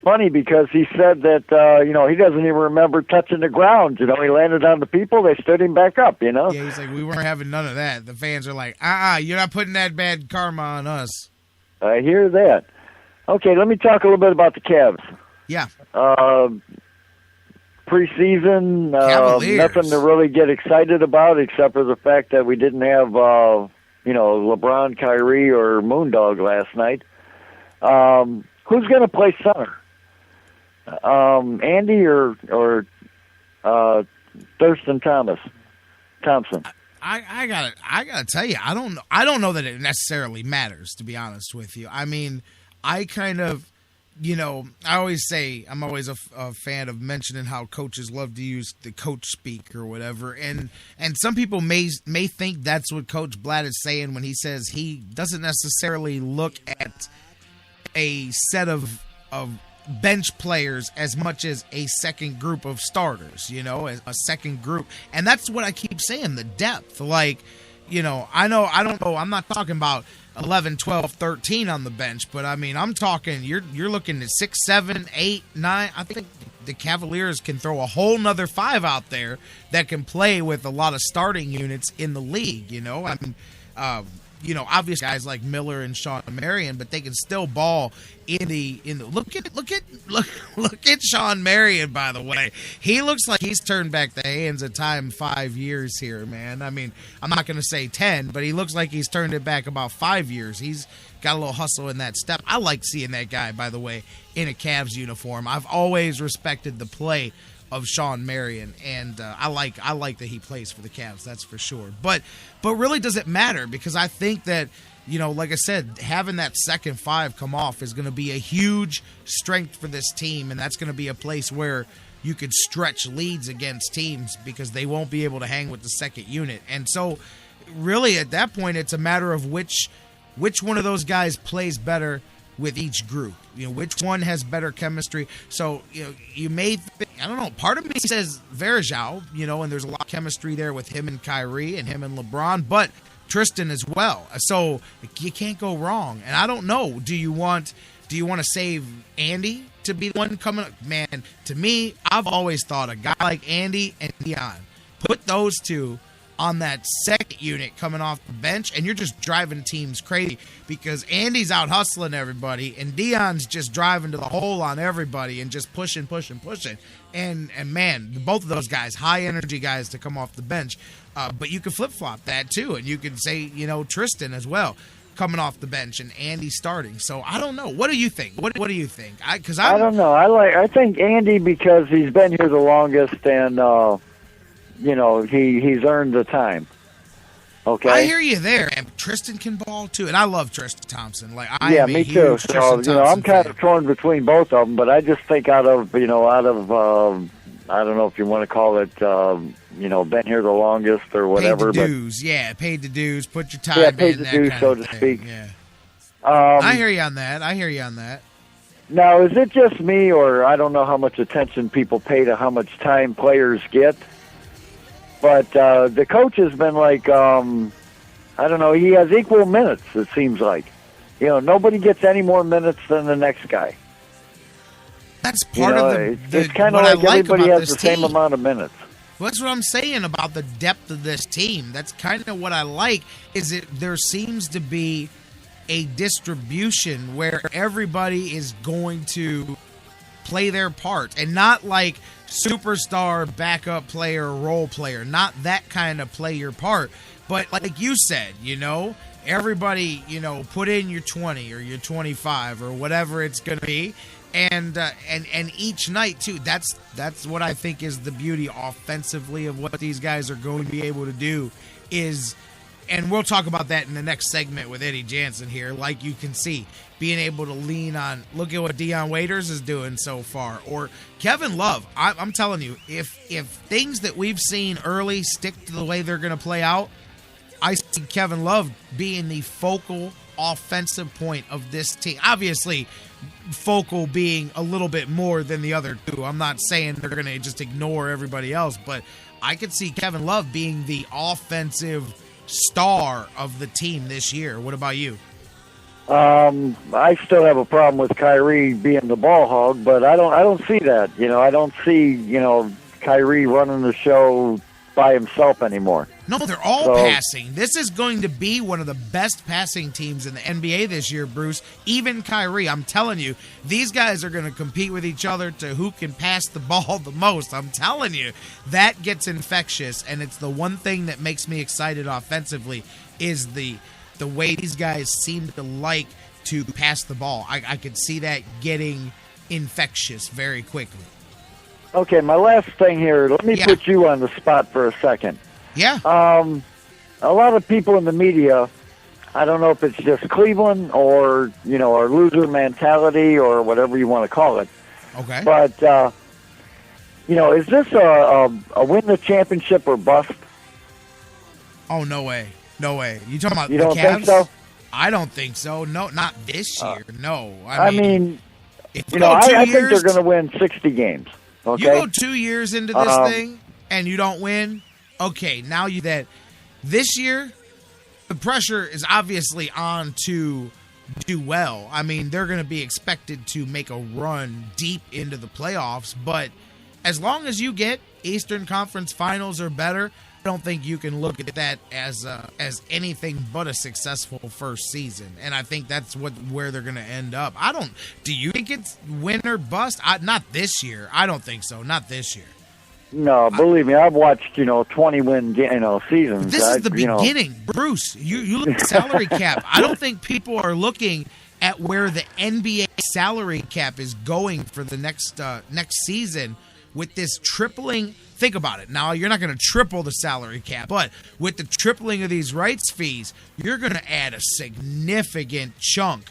funny because he said that, he doesn't even remember touching the ground. He landed on the people. They stood him back up, Yeah, he's like, we weren't having none of that. The fans are like, you're not putting that bad karma on us. I hear that. Okay, let me talk a little bit about the Cavs. Yeah. Preseason, Cavaliers. nothing to really get excited about except for the fact that we didn't have, LeBron, Kyrie, or Moondog last night. Who's going to play center? Andy or Thurston Thompson? I gotta tell you, I don't know that it necessarily matters, to be honest with you. I mean, I kind of, I always say I'm always a fan of mentioning how coaches love to use the coach speak or whatever, and some people may think that's what Coach Blatt is saying when he says he doesn't necessarily look at a set of bench players as much as a second group of starters, a second group. And that's what I keep saying, the depth. Like, I don't know, I'm not talking about 11, 12, 13 on the bench, but I mean, I'm talking, you're looking at 6, 7, 8, 9. I think the Cavaliers can throw a whole nother 5 out there that can play with a lot of starting units in the league, I mean, obvious guys like Miller and Sean Marion, but they can still ball in the look at Sean Marion, by the way. He looks like he's turned back the hands of time 5 years here, man. I mean, I'm not going to say 10, but he looks like he's turned it back about 5 years. He's got a little hustle in that step. I like seeing that guy, by the way, in a Cavs uniform. I've always respected the play of Sean Marion, and I like that he plays for the Cavs, that's for sure. But really, does it matter? Because I think that, like I said, having that second 5 come off is going to be a huge strength for this team, and that's going to be a place where you could stretch leads against teams because they won't be able to hang with the second unit. And so, really, at that point, it's a matter of which one of those guys plays better with each group. Which one has better chemistry. So, you may think, I don't know, part of me says Verjao, and there's a lot of chemistry there with him and Kyrie and him and LeBron, but Tristan as well. So you can't go wrong. And I don't know, do you want to save Andy to be the one coming up? Man, to me, I've always thought a guy like Andy and Dion, put those two on that second unit coming off the bench, and you're just driving teams crazy because Andy's out hustling everybody, and Dion's just driving to the hole on everybody and just pushing. And man, both of those guys, high energy guys to come off the bench. But you can flip-flop that too, and you could say, Tristan as well coming off the bench and Andy starting. So I don't know. What do you think? What do you think? I don't know. I think Andy because he's been here the longest and he's earned the time. Okay. I hear you there, and Tristan can ball too, and I love Tristan Thompson. Like me too. So I'm kind of torn between both of them, but I just think out of I don't know if you want to call it been here the longest or whatever. Paid the dues, paid the dues. Put your time in. Paid the dues, so to speak. Yeah. I hear you on that. Now, is it just me, or I don't know how much attention people pay to how much time players get? But the coach has been like, I don't know, he has equal minutes, it seems like. Nobody gets any more minutes than the next guy. That's part of the it's kind of like everybody has the same amount of minutes. Well, that's what I'm saying about the depth of this team. That's kind of what I like, is that there seems to be a distribution where everybody is going to play their part, and not like superstar, backup player, role player, not that kind of play your part, but like you said, everybody, put in your 20 or your 25 or whatever it's going to be, and each night too. That's what I think is the beauty offensively of what these guys are going to be able to do is. And we'll talk about that in the next segment with Eddy Jansen here. Like you can see, being able to lean on, look at what Dion Waiters is doing so far. Or Kevin Love. I'm telling you, if things that we've seen early stick to the way they're going to play out, I see Kevin Love being the focal offensive point of this team. Obviously, focal being a little bit more than the other two. I'm not saying they're going to just ignore everybody else, but I could see Kevin Love being the offensive star of the team this year. What about you? I still have a problem with Kyrie being the ball hog, but I don't see that. I don't see Kyrie running the show by himself anymore. No, they're all passing. This is going to be one of the best passing teams in the NBA this year, Bruce. Even Kyrie, I'm telling you, these guys are going to compete with each other to who can pass the ball the most. I'm telling you, that gets infectious, and it's the one thing that makes me excited offensively is the way these guys seem to like to pass the ball. I could see that getting infectious very quickly. Okay, my last thing here, let me put you on the spot for a second. Yeah. A lot of people in the media, I don't know if it's just Cleveland or, our loser mentality or whatever you want to call it. Okay. But, is this a win the championship or bust? Oh, no way. No way. You talking about you the don't Cavs? Think so? I don't think so. No, not this year. No. I mean I think they're going to win 60 games. Okay? You go 2 years into this thing and you don't win. Okay, now this year, the pressure is obviously on to do well. I mean, they're going to be expected to make a run deep into the playoffs, but as long as you get Eastern Conference Finals or better, I don't think you can look at that as anything but a successful first season. And I think that's where they're going to end up. Do you think it's win or bust? Not this year. I don't think so. Not this year. No, believe me, I've watched 20-win seasons. This is the beginning, Bruce. You look at salary cap. I don't think people are looking at where the NBA salary cap is going for the next season with this tripling. Think about it. Now, you're not going to triple the salary cap, but with the tripling of these rights fees, you're going to add a significant chunk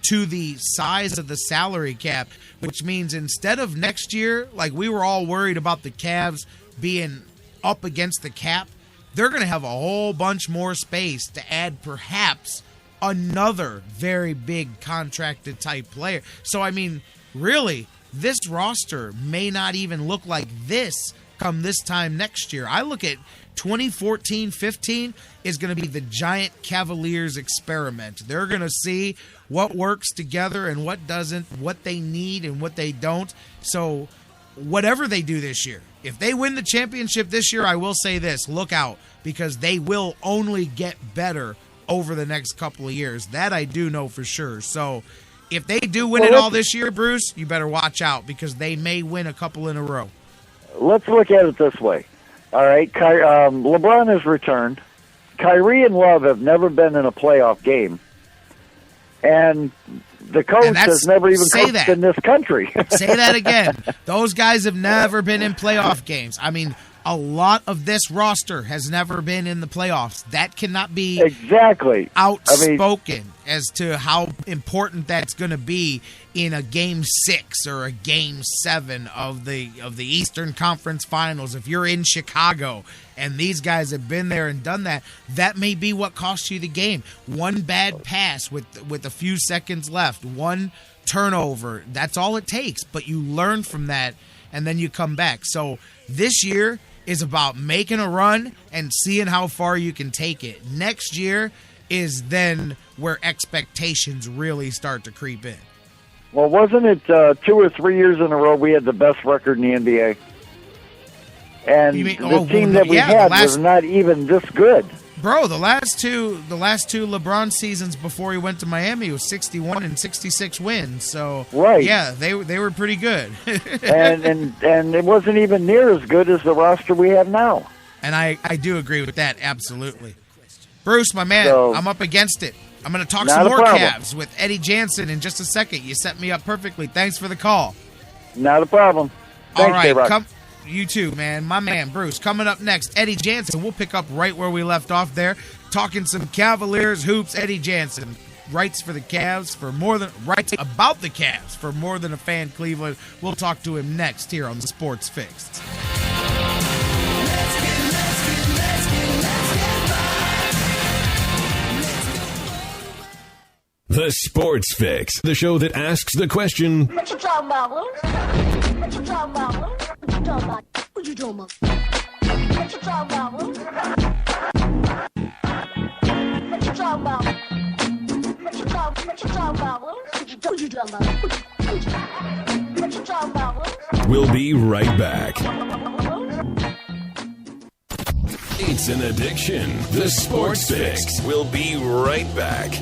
to the size of the salary cap, which means instead of next year, like we were all worried about the Cavs being up against the cap, they're going to have a whole bunch more space to add perhaps another very big contracted type player. So, I mean, really, this roster may not even look like this come this time next year. I look at 2014-15 is going to be the giant Cavaliers experiment. They're going to see what works together and what doesn't, what they need and what they don't. So whatever they do this year, if they win the championship this year, I will say this, look out, because they will only get better over the next couple of years. That I do know for sure. So if they do win it all this year, Bruce, you better watch out because they may win a couple in a row. Let's look at it this way. All right, LeBron has returned. Kyrie and Love have never been in a playoff game. And the coach has never even coached in this country. Say that again. Those guys have never been in playoff games. I mean, a lot of this roster has never been in the playoffs. That cannot be outspoken as to how important that's going to be in a Game 6 or a Game 7 of the Eastern Conference Finals. If you're in Chicago and these guys have been there and done that, that may be what costs you the game. One bad pass with a few seconds left, one turnover, that's all it takes. But you learn from that and then you come back. So this year is about making a run and seeing how far you can take it. Next year is then where expectations really start to creep in. Well, wasn't it 2 or 3 years in a row we had the best record in the NBA? And the team that we had was not even this good. Bro, the last two LeBron seasons before he went to Miami was 61 and 66 wins. So right. Yeah, they were pretty good. and it wasn't even near as good as the roster we have now. And I do agree with that, absolutely. Bruce, my man, I'm up against it. I'm going to talk some more Cavs with Eddy Jansen in just a second. You set me up perfectly. Thanks for the call. Not a problem. Thanks, all right, you too, man. My man, Bruce. Coming up next, Eddy Jansen. We'll pick up right where we left off there, talking some Cavaliers hoops. Eddy Jansen writes for the Cavs writes about the Cavs for More Than a Fan Cleveland. We'll talk to him next here on the Sports Fix. The Sports Fix, the show that asks the question, what you talking about, Lou? What you talking about, Lou? What you talking about? What you talking about? What you talking about, Lou? What you talking about? What you talking What you talking about, Will? What you talking about? What you talking about, Will? We'll be right back. It's an addiction. The Sports Fix. We'll be right back.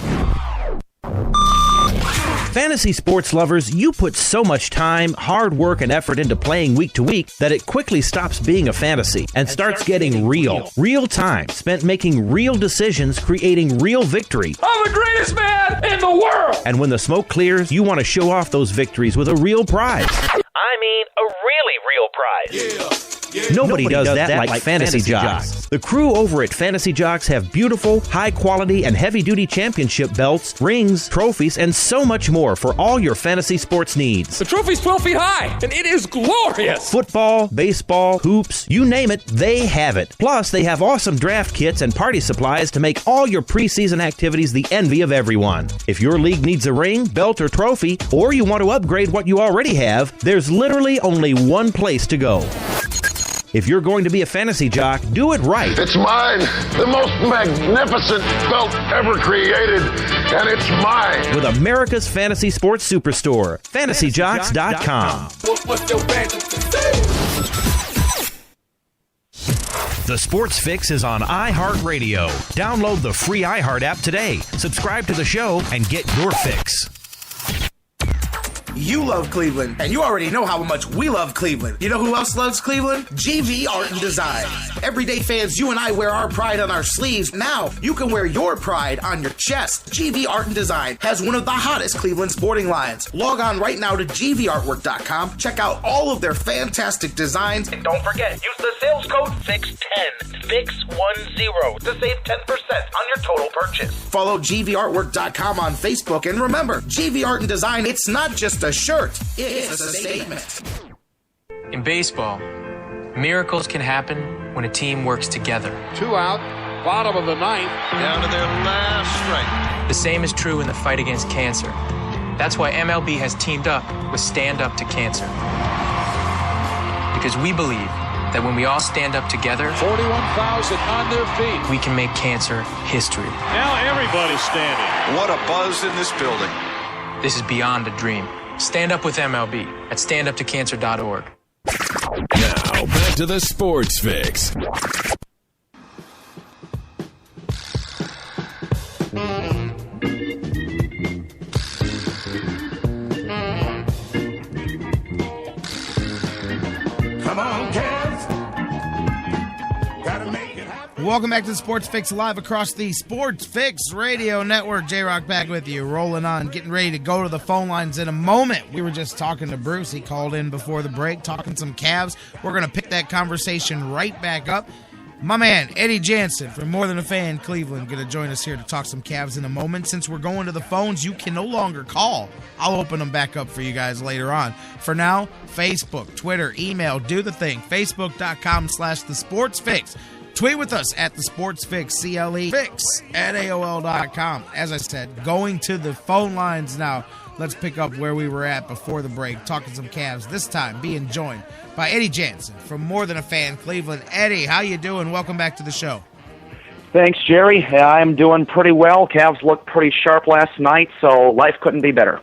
Fantasy sports lovers, you put so much time, hard work, and effort into playing week to week that it quickly stops being a fantasy and starts getting real. Real time spent making real decisions, creating real victory. I'm the greatest man in the world! And when the smoke clears, you want to show off those victories with a real prize. I mean, a really real prize. Nobody does that like Fantasy Jocks. The crew over at Fantasy Jocks have beautiful, high-quality, and heavy-duty championship belts, rings, trophies, and so much more for all your fantasy sports needs. The trophy's 12 feet high, and it is glorious! Football, baseball, hoops, you name it, they have it. Plus, they have awesome draft kits and party supplies to make all your preseason activities the envy of everyone. If your league needs a ring, belt, or trophy, or you want to upgrade what you already have, there's literally only one place to go. If you're going to be a fantasy jock, do it right. It's mine, the most magnificent belt ever created, and it's mine. With America's fantasy sports superstore, fantasyjocks.com. What's your fantasy? The Sports Fix is on iHeartRadio. Download the free iHeart app today. Subscribe to the show and get your fix. You love Cleveland, and you already know how much we love Cleveland. You know who else loves Cleveland? GV Art and Design. Everyday fans, you and I wear our pride on our sleeves. Now, you can wear your pride on your chest. GV Art and Design has one of the hottest Cleveland sporting lines. Log on right now to gvartwork.com. Check out all of their fantastic designs. And don't forget, use the sales code FIX10, FIX10, to save 10% on your total purchase. Follow gvartwork.com on Facebook, and remember, GV Art and Design, it's not just a shirt, it's a statement. In baseball, miracles can happen when a team works together. 2 out, bottom of the ninth, down to their last strike. The same is true in the fight against cancer. That's why MLB has teamed up with Stand Up to Cancer. Because we believe that when we all stand up together, 41,000 on their feet. we can make cancer history. Now everybody's standing. What a buzz in this building. This is beyond a dream. Stand up with MLB at standuptocancer.org. Now, back to the Sports Fix. Come on, Cavs. Gotta make it happen. Welcome back to the Sports Fix, live across the Sports Fix Radio Network. J-Rock back with you, rolling on, getting ready to go to the phone lines in a moment. We were just talking to Bruce. He called in before the break, talking some Cavs. We're going to pick that conversation right back up. My man, Eddy Jansen from More Than a Fan Cleveland, going to join us here to talk some Cavs in a moment. Since we're going to the phones, you can no longer call. I'll open them back up for you guys later on. For now, Facebook, Twitter, email, do the thing. Facebook.com/The Sports Fix. Tweet with us at The Sports Fix, CLE Fix at AOL.com. As I said, going to the phone lines now. Let's pick up where we were at before the break, talking some Cavs. This time being joined by Eddy Jansen from More Than a Fan Cleveland. Eddy, how you doing? Welcome back to the show. Thanks, Jerry. I'm doing pretty well. Cavs looked pretty sharp last night, so life couldn't be better.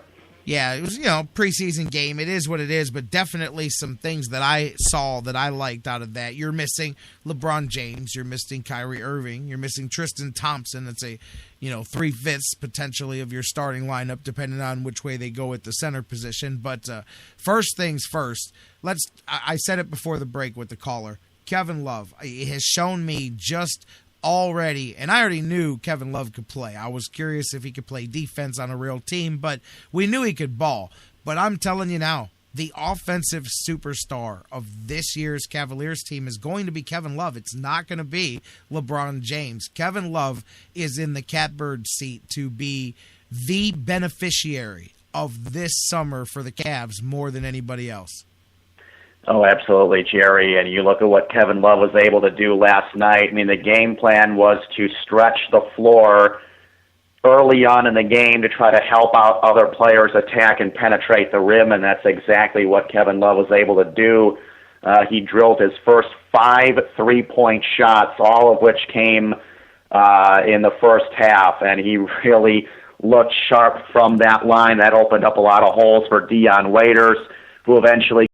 Yeah, it was, preseason game. It is what it is, but definitely some things that I saw that I liked out of that. You're missing LeBron James. You're missing Kyrie Irving. You're missing Tristan Thompson. It's a, 3/5 potentially of your starting lineup, depending on which way they go at the center position. But first things first, I said it before the break with the caller. Kevin Love has shown me just already, and I already knew Kevin Love could play. I was curious if he could play defense on a real team, but we knew he could ball. But I'm telling you now, the offensive superstar of this year's Cavaliers team is going to be Kevin Love. It's not going to be LeBron James. Kevin Love is in the catbird seat to be the beneficiary of this summer for the Cavs more than anybody else. Oh, absolutely, Jerry. And you look at what Kevin Love was able to do last night. I mean, the game plan was to stretch the floor early on in the game to try to help out other players attack and penetrate the rim, and that's exactly what Kevin Love was able to do. He drilled his first 5 3-point shots, all of which came in the first half, and he really looked sharp from that line. That opened up a lot of holes for Dion Waiters, who eventually